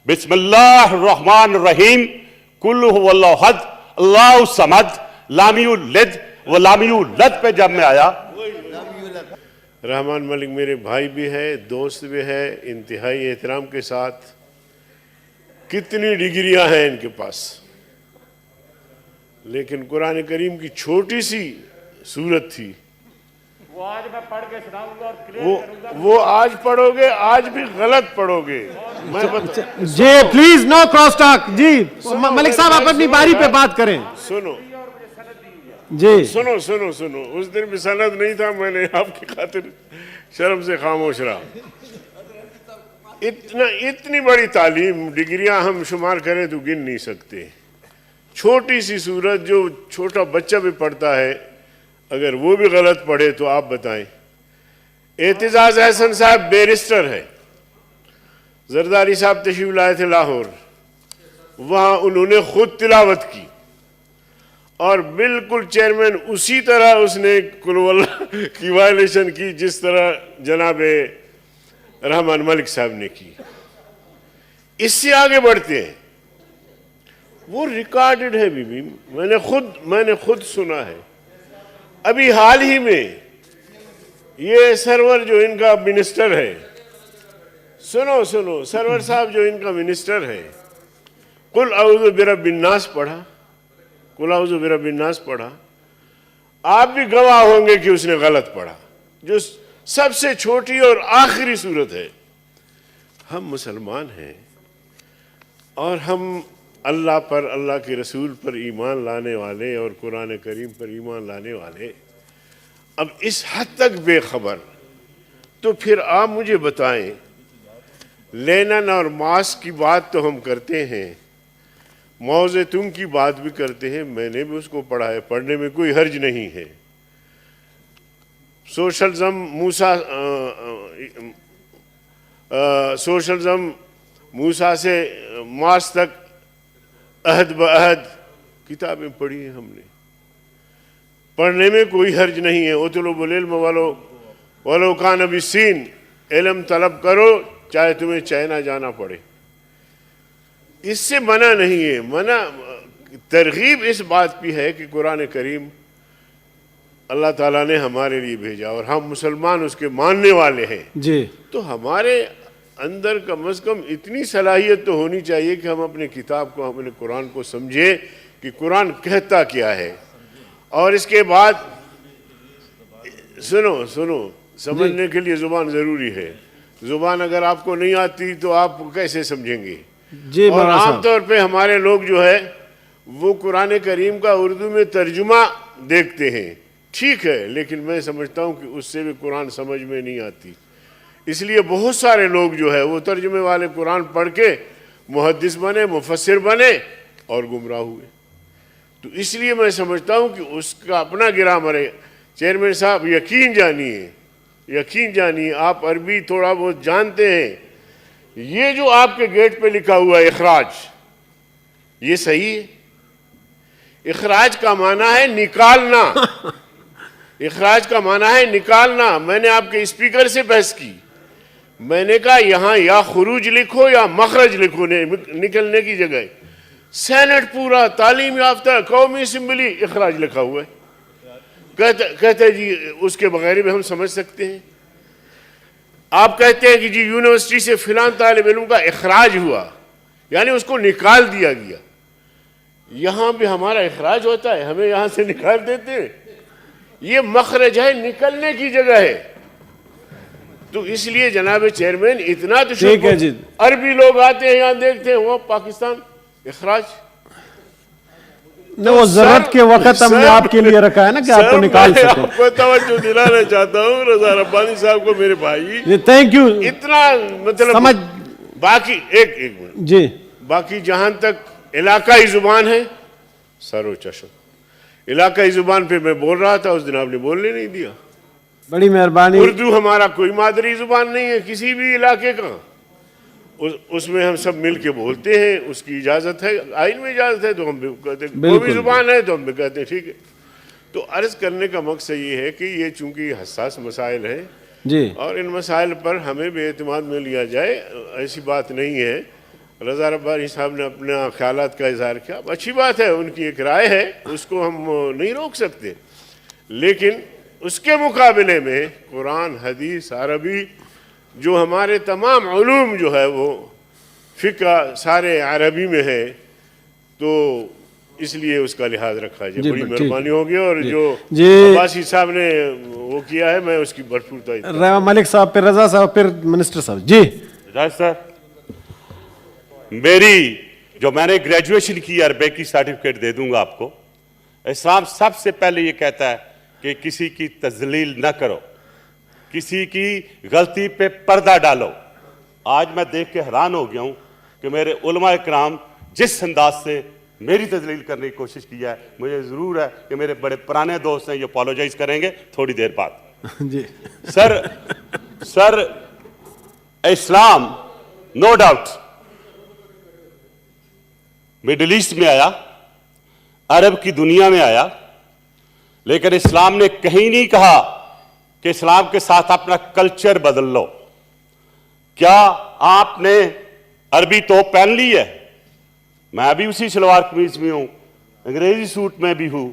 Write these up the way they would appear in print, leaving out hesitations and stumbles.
बिस्मिल्लाहिर्रहमानिर्रहीम कुल हुवल्लाहु अहद अल्लाहु समद लाम युलिद व लाम यूलद पे जब मैं आया, रहमान मलिक मेरे भाई भी है, दोस्त भी है, इंतहाई एहतराम के साथ। कितनी डिग्रियां हैं इनके पास, लेकिन कुरान करीम की छोटी सी सूरत थी, वो आज मैं पढ़ के सुनाऊंगा और क्लियर करूंगा। वो आज पढ़ोगे, आज भी गलत पढ़ोगे। मैं जी प्लीज नो क्रॉस टॉक। जी मलिक साहब आप अपनी बारी पे बात करें। सुनो जी सुनो सुनो सुनो, उस दिन भी सनद नहीं था, मैंने आपकी खातिर शर्म से खामोश रहा। इतनी बड़ी तालीम, डिग्रियां हम शुमार करें तो गिन नहीं सकते। छोटी सी सूरत जो छोटा बच्चा भी पढ़ता है, अगर वो भी गलत पढ़े तो आप बताएं। एतिजाज अहसन साहब बैरिस्टर है, जरदारी साहब तशरीफ लाए थे लाहौर, वहां उन्होंने खुद तिलावत की और बिल्कुल चेयरमैन उसी तरह उसने कुलवल्लाह की वायलेशन की जिस तरह जनाब रहमान मलिक साहब ने की। इससे आगे बढ़ते हैं, वो रिकॉर्डेड है बीबी, मैंने खुद सुना है। अभी हाल ही में ये सरवर जो इनका मिनिस्टर है, सुनो सुनो, सरवर साहब जो इनका मिनिस्टर है, कुल औज़ु बिरब्बिन नास पढ़ा, कुल औज़ु बिरब्बिन नास पढ़ा। आप भी गवाह होंगे कि उसने गलत पढ़ा, जो सबसे छोटी और आखिरी सूरत है। हम मुसलमान हैं और हम अल्लाह पर, अल्लाह के रसूल पर ईमान लाने वाले और कुरान करीम पर ईमान लाने वाले अब इस हद तक बेखबर, तो फिर आप मुझे बताएं, लेनिन और मार्क्स की बात तो हम करते हैं, माओ ज़ेतुंग की बात भी करते हैं, मैंने भी उसको पढ़ा है, पढ़ने में कोई हर्ज नहीं है। सोशलिज्म मूसा से मार्क्स तक अहद ब अहद किताबें पढ़ी हैं हमने, पढ़ने में कोई हर्ज नहीं है। उतलुबुल इल्म वलो कान बिस्सीन, इल्म तलब करो चाहे तुम्हें चाइना जाना पड़े, इससे मना नहीं है। मना तरगीब इस बात की है कि कुरान करीम अल्लाह ताला ने हमारे लिए भेजा और हम मुसलमान उसके मानने वाले हैं जी, तो हमारे अंदर कम से कम इतनी सलाहियत तो होनी चाहिए कि हम अपने किताब को, अपने कुरान को समझे कि कुरान कहता क्या है। और इसके बाद सुनो सुनो, समझने के लिए ज़ुबान ज़रूरी है। ज़ुबान अगर आपको नहीं आती तो आप कैसे समझेंगे। जी और आमतौर पे हमारे लोग जो है वो कुरान करीम का उर्दू में तर्जुमा देखते हैं, ठीक है, लेकिन मैं समझता हूँ कि उससे भी कुरान समझ में नहीं आती। इसलिए बहुत सारे लोग जो है वो तर्जुमे वाले कुरान पढ़ के मुहद्दिस बने, मुफस्सिर बने और गुमराह हुए। तो इसलिए मैं समझता हूँ कि उसका अपना ग्रामर है। चेयरमैन साहब यकीन जानिए, आप अरबी थोड़ा बहुत जानते हैं। ये जो आपके गेट पे लिखा हुआ है इखराज, ये सही है? इखराज का माना है निकालना, इखराज का माना है निकालना। मैंने आपके स्पीकर से बहस की, मैंने कहा यहाँ या खुरूज लिखो या मखरज लिखो, निकलने की जगह। सेनेट पूरा तालीम याफ्ता कौमी असम्बली इखराज लिखा हुआ है। कहते जी उसके बगैर भी हम समझ सकते हैं। आप कहते हैं कि जी यूनिवर्सिटी से फिलान तालिब इल्म का इखराज हुआ, यानी उसको निकाल दिया गया। यहाँ भी हमारा इखराज होता है, हमें यहाँ से निकाल देते हैं। ये मखरज है, निकलने की जगह है। तो इसलिए जनाब चेयरमैन इतना तो ठीक है जी, अरबी लोग आते हैं यहाँ देखते हैं वो पाकिस्तान इखराज न वो जरूरत के वक्त हमने आपके लिए रखा है ना कि आपको निकाल सके। आपको तवज्जो दिलाना चाहता हूँ रजा रब्बानी साहब को, मेरे भाई, थैंक यू। इतना मतलब समझ, बाकी एक मिनट जी, बाकी जहां तक इलाकाई जुबान है, सरो चशम, इलाकाई जुबान पे मैं बोल रहा था, उस दिन आपने बोलने नहीं दिया। बड़ी मेहरबानी। उर्दू हमारा कोई मादरी जुबान नहीं है किसी भी इलाके का, उसमें हम सब मिल के बोलते हैं, उसकी इजाज़त है, आइन में इजाज़त है तो हम भी कहते हैं, कोई भी जुबान है तो हम भी कहते हैं ठीक है। तो अर्ज़ करने का मकसद ये है कि ये चूँकि हसास मसाइल हैं जी, और इन मसाइल पर हमें बेएतमाद में लिया जाए, ऐसी बात नहीं है। रज़ा रब्बानी साहब ने अपने ख्यालात का इजहार किया। अब अच्छी बात है, उनकी एक राय है, उसको हम नहीं रोक सकते, लेकिन उसके मुकाबले में कुरान, हदीस, अरबी, जो हमारे तमाम उलूम जो है वो फ़िक़्ह सारे अरबी में है, तो इसलिए उसका लिहाज रखा जाए। बड़ी मेहरबानी होगी। और जो अब्बासी साहब ने वो किया है, मैं उसकी भरपूर तारीफ। मलिक साहब, फिर रजा साहब, फिर मिनिस्टर साहब। जी राज सर, मेरी जो मैंने ग्रेजुएशन की अरबिक की सर्टिफिकेट दे दूंगा आपको। इस्लाम सबसे पहले ये कहता है कि किसी की तजलील न करो, किसी की गलती पे पर्दा डालो। आज मैं देख के हैरान हो गया हूं कि मेरे उलमा इकराम जिस अंदाज से मेरी तजलील करने की कोशिश की है, मुझे जरूर है कि मेरे बड़े पुराने दोस्त हैं, ये अपोलोजाइज करेंगे थोड़ी देर बाद। जी सर इस्लाम नो डाउट मिडिल ईस्ट में आया, अरब की दुनिया में आया, लेकिन इस्लाम ने कहीं नहीं कहा कि इस्लाम के साथ अपना कल्चर बदल लो। क्या आपने अरबी तोप पहन ली है? मैं भी उसी सलवार कमीज में हूं, अंग्रेजी सूट में भी हूं।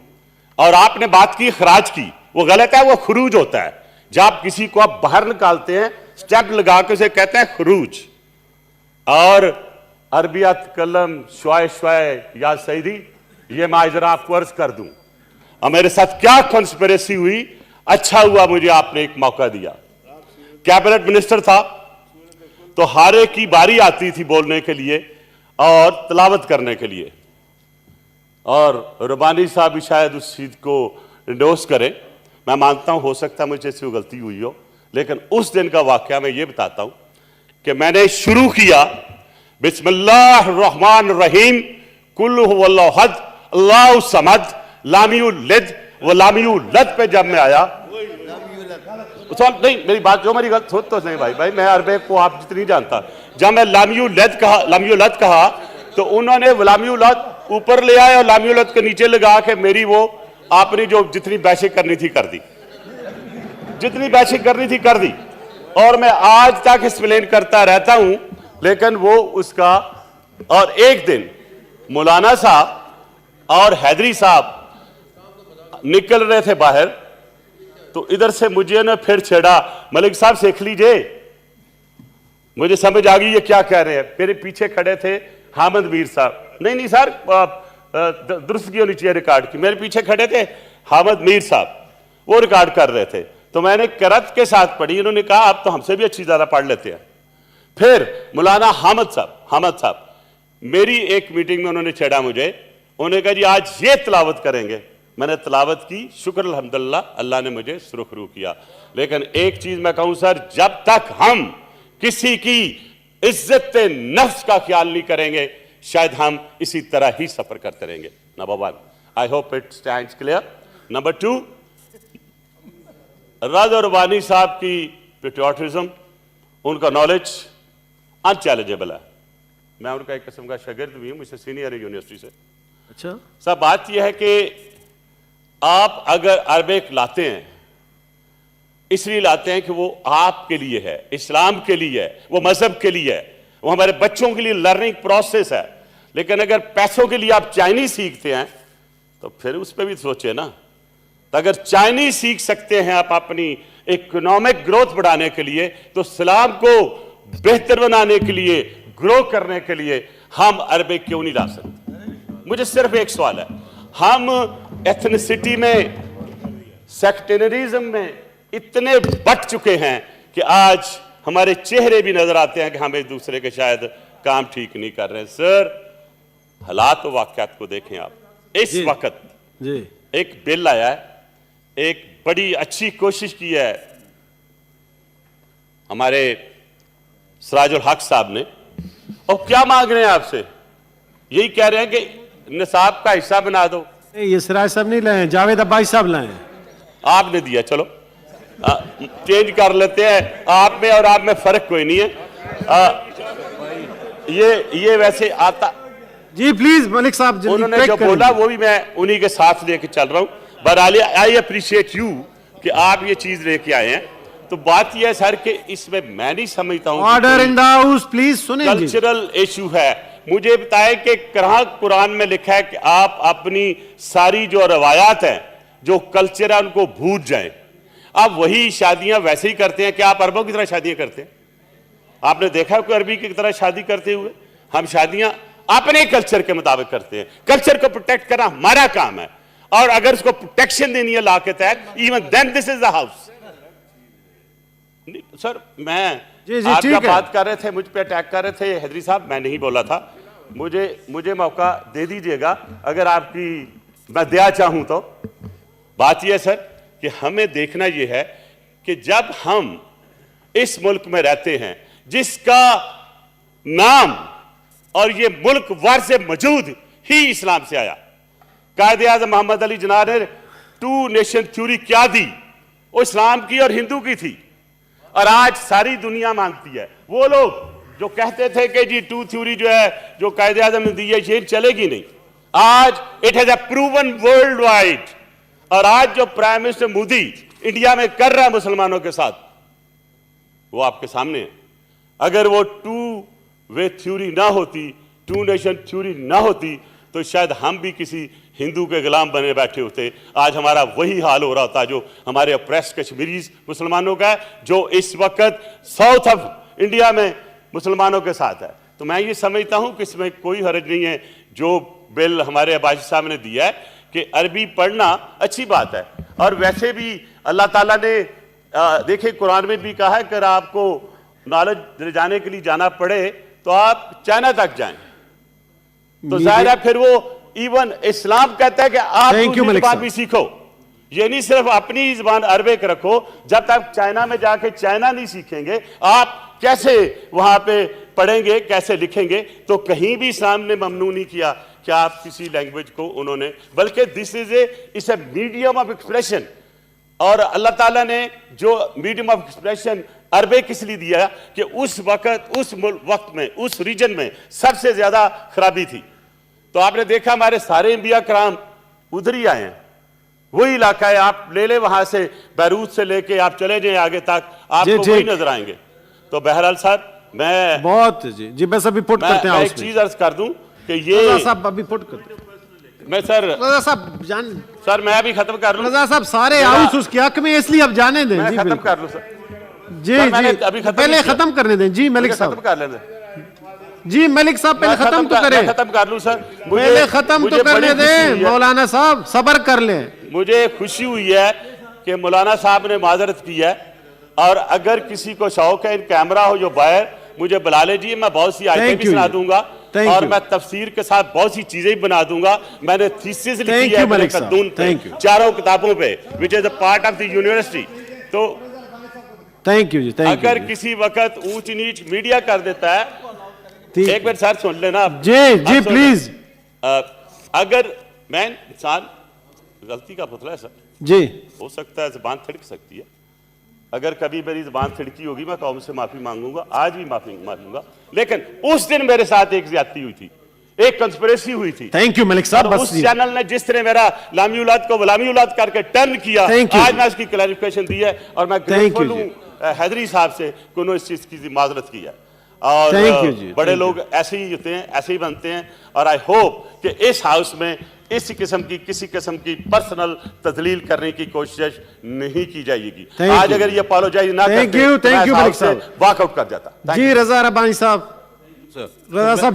और आपने बात की खराज की, वो गलत है, वो खरूज होता है। जब आप किसी को आप बाहर निकालते हैं, स्टेप लगा के उसे कहते हैं खरूज। और अरबियत कलम श्वाय श्वाय या सईदी, ये मैं जरा आपको अर्ज कर दूं, और मेरे साथ क्या कॉन्स्पिरेसी हुई। अच्छा हुआ मुझे आपने एक मौका दिया। कैबिनेट मिनिस्टर था तो हर एक की बारी आती थी बोलने के लिए और तलावत करने के लिए, और रबानी साहब भी शायद उस चीज को इंडोर्स करें। मैं मानता हूं हो सकता है मुझे से गलती हुई हो, लेकिन उस दिन का वाकया मैं ये बताता हूं कि मैंने शुरू किया बिस्मिल्लाहिर्रहमानिर्रहीम, कुल हुवल्लाहु अहद, अल्लाहु समद, लामियुल लिद व लामियुल लद पे जब मैं आया, नहीं मेरी बात जो मेरी गलत हो तो नहीं भाई, मैं अरबे को आप जितनी जानता। जब मैं लामियुल लद कहा तो उन्होंने लामियुल लद ऊपर ले आए और लामियुल लद के नीचे लगा के मेरी वो आपने जो जितनी बहसें करनी थी कर दी, जितनी बहसें करनी थी कर दी। और मैं आज तक एक्सप्लेन करता रहता हूं, लेकिन वो उसका। और एक दिन मौलाना साहब और हैदरी साहब निकल रहे थे बाहर, तो इधर से मुझे ना फिर छेड़ा, मलिक साहब सीख लीजिए। मुझे समझ आ गई ये क्या कह रहे हैं। मेरे पीछे खड़े थे हामिद मीर साहब, नहीं सर दुरुस्त की होनी चाहिए रिकॉर्ड की। मेरे पीछे खड़े थे हामिद मीर साहब, वो रिकॉर्ड कर रहे थे, तो मैंने करत के साथ पढ़ी। उन्होंने कहा आप तो हमसे भी अच्छी ज्यादा पढ़ लेते हैं। फिर मौलाना हामिद साहब मेरी एक मीटिंग में उन्होंने छेड़ा मुझे, उन्होंने कहा जी आज ये तिलावत करेंगे। मैंने तिलावत की, शुक्र अल्हम्दुलिल्लाह अल्लाह ने मुझे सुरखरू किया। लेकिन एक चीज मैं कहूं सर, जब तक हम किसी की इज्जत नफ्स का ख्याल नहीं करेंगे, शायद हम इसी तरह ही सफर करते रहेंगे। Number 1, I hope it stands clear. Number 2, राजा रबानी साहब की पेट्रियोटिज्म, उनका नॉलेज अनचैलेंजेबल है। मैं उनका एक किस्म का शागिर्द भी हूं, मुझसे सीनियर है यूनिवर्सिटी से। अच्छा, सब बात यह है कि आप अगर अरबिक लाते हैं, इसलिए लाते हैं कि वो आपके लिए है, इस्लाम के लिए है, वो मजहब के लिए है, वो हमारे बच्चों के लिए लर्निंग प्रोसेस है। लेकिन अगर पैसों के लिए आप चाइनीज सीखते हैं तो फिर उस पर भी सोचे ना। तो अगर चाइनीज सीख सकते हैं आप अपनी इकोनॉमिक ग्रोथ बढ़ाने के लिए, तो इस्लाम को बेहतर बनाने के लिए, ग्रो करने के लिए हम अरबिक क्यों नहीं ला सकते? मुझे सिर्फ एक सवाल है, हम एथनिसिटी में, सेक्टेरिज्म में इतने बट चुके हैं कि आज हमारे चेहरे भी नजर आते हैं कि हम एक दूसरे के शायद काम ठीक नहीं कर रहे हैं। सर हालात और वाकयात को देखें आप। इस वक्त एक बिल आया है, एक बड़ी अच्छी कोशिश की है हमारे सिराजुल हक साहब ने, और क्या मांग रहे हैं आपसे? यही कह रहे हैं कि निसाब का हिस्सा बना दो। ये सिराज साहब नहीं लाए, जावेद अब्बासी साहब लाए। आपने दिया, चलो चेंज कर लेते हैं। आप में और आप में फर्क कोई नहीं है। ये वैसे आता जी, प्लीज मलिक साहब, उन्होंने जो बोला वो भी मैं उन्हीं के साथ लेके चल रहा हूं। बहरहाल आई अप्रिशिएट यू कि आप ये चीज लेके आए हैं। तो बात यह है सर कि इसमें मैं नहीं समझता हूं order in the house please, सुने जी। कल्चरल इशू है। मुझे बताएं कि कहाँ कुरान में लिखा है कि आप अपनी सारी जो रवायात हैं, जो कल्चर है, उनको भूल जाएं। आप वही शादियां वैसे ही करते हैं कि आप अरबों की तरह शादियां करते हैं? आपने देखा है कोई अरबी की तरह शादी करते हुए? हम शादियां अपने कल्चर के मुताबिक करते हैं। कल्चर को प्रोटेक्ट करना हमारा काम है, और अगर उसको प्रोटेक्शन देनी है लॉ के तहत, even then this is the house. Sir मैं जी, आपका ठीक है। बात कर रहे थे, मुझ पे अटैक कर रहे थे हैदरी साहब, मैं नहीं बोला था। मुझे मौका दे दीजिएगा अगर आपकी मैं दया चाहूं तो। बात यह है सर कि हमें देखना यह है कि जब हम इस मुल्क में रहते हैं जिसका नाम और ये मुल्क वार से मौजूद ही इस्लाम से आया, कायदे आज़म मोहम्मद अली जिन्ना ने 2 नेशन थ्योरी क्या दी, वो इस्लाम की और हिंदू की थी, और आज सारी दुनिया मानती है। वो लोग जो कहते थे कि जी 2 थ्योरी जो है जो कायदे आज़म ने दी है ये चलेगी नहीं, आज it has a proven world wide. और आज जो प्राइम मिनिस्टर मोदी इंडिया में कर रहा है मुसलमानों के साथ, वो आपके सामने है। अगर वो 2 वे थ्योरी ना होती, 2 नेशन थ्योरी ना होती, तो शायद हम भी किसी हिंदू के गुलाम बने बैठे होते। आज हमारा वही हाल हो रहा होता जो हमारे अप्रेस कश्मीरीज मुसलमानों का है, जो इस वक्त साउथ ऑफ इंडिया में मुसलमानों के साथ है। तो मैं ये समझता हूं कि इसमें कोई हर्ज नहीं है। जो बिल हमारे अब्बासी साहब ने दिया है कि अरबी पढ़ना अच्छी बात है, और वैसे भी अल्लाह ताला ने देखिए कुरान में भी कहा है कि अगर आपको नॉलेज ले जाने के लिए जाना पड़े तो आप चाइना तक जाएं। तो जाहिर है फिर वो इवन इस्लाम कहता है कि आप दूसरी जुबान भी सीखो। ये नहीं सिर्फ अपनी जुबान अरबिक रखो, जब तक चाइना में जाके चाइना नहीं सीखेंगे आप कैसे वहां पे पढ़ेंगे, कैसे लिखेंगे? तो कहीं भी इस्लाम ने ममनू नहीं किया कि आप किसी लैंग्वेज को उन्होंने, बल्कि this is a medium of expression. और अल्लाह ताला ने जो मीडियम ऑफ एक्सप्रेशन अरबिक इसलिए दिया कि उस वक्त में उस रीजन में सबसे ज्यादा खराबी थी। तो आपने देखा हमारे सारे अंबिया कराम उधर ही आए हैं, वही इलाका है। आप ले ले वहां से बैरूत से लेके आप चले जाएं आगे तक, आपको वही नजर आएंगे। तो बहरहाल सर मैं बहुत जी बस अभी पुट करते हैं। एक चीज अर्ज कर दूं कि ये साहब अभी पुट करते हैं। मैं सर साहब जान सर मैं अभी खत्म कर लूं। रजा साहब सारे हाउस उसके हक में, इसलिए अब जाने दें। मैं जी खत्म कर लूं सर। जी जी पहले खत्म करने दें। जी मलिक साहब खत्म कर लेने। जी मलिक साहब पहले खत्म तो करें। खत्म कर लूं सर, पहले खत्म तो करने दें। मौलाना साहब सब्र कर लें। मुझे खुशी हुई है कि मौलाना साहब ने माजरत की है, और अगर किसी को शौक है इन कैमरा हो जो बाहर मुझे बुला लीजिए, मैं बहुत सी आयतें भी सुना दूंगा और मैं तफसीर के साथ बहुत सी चीजें भी बना दूंगा। मैंने थीसिस लिखी है अपने कद्दून पे, 4 किताबों पे, which is a part of the university. तो थैंक यू जी, अगर किसी वक्त ऊंच नीच मीडिया कर देता है, एक मिनट सर सुन लेना जी जी प्लीज। अगर मैं इंसान गलती का पुतला है सर जी, हो सकता है जुबान थिड़क सकती है। अगर कभी मेरी जुबान थिड़की होगी मैं कौम से माफी मांगूंगा, आज भी माफी मांगूंगा। लेकिन उस दिन मेरे साथ एक ज्यादती हुई थी, एक कंस्पिरेसी हुई थी। थैंक यू मलिक साहब। उस चैनल ने जिस तरह मेरा लामी औलाद को गुलामी औलाद करके टर्न किया, आज मैं उसकी क्लैरिफिकेशन दी है, और मैं ग्रेटफुल हूं हैदरी साहब से कि उन्होंने इस चीज की माजरत की है। और बड़े लोग ऐसे ही होते हैं, ऐसे ही बनते हैं। और आई होप कि इस हाउस में इस किस्म की किसी किस्म की पर्सनल तजलील करने की कोशिश नहीं की जाएगी। आज अगर ये अपोलोजाइज ना करते, थैंक यू वॉकआउट कर जाता। जी रजा रब्बानी साहब। रजा साहब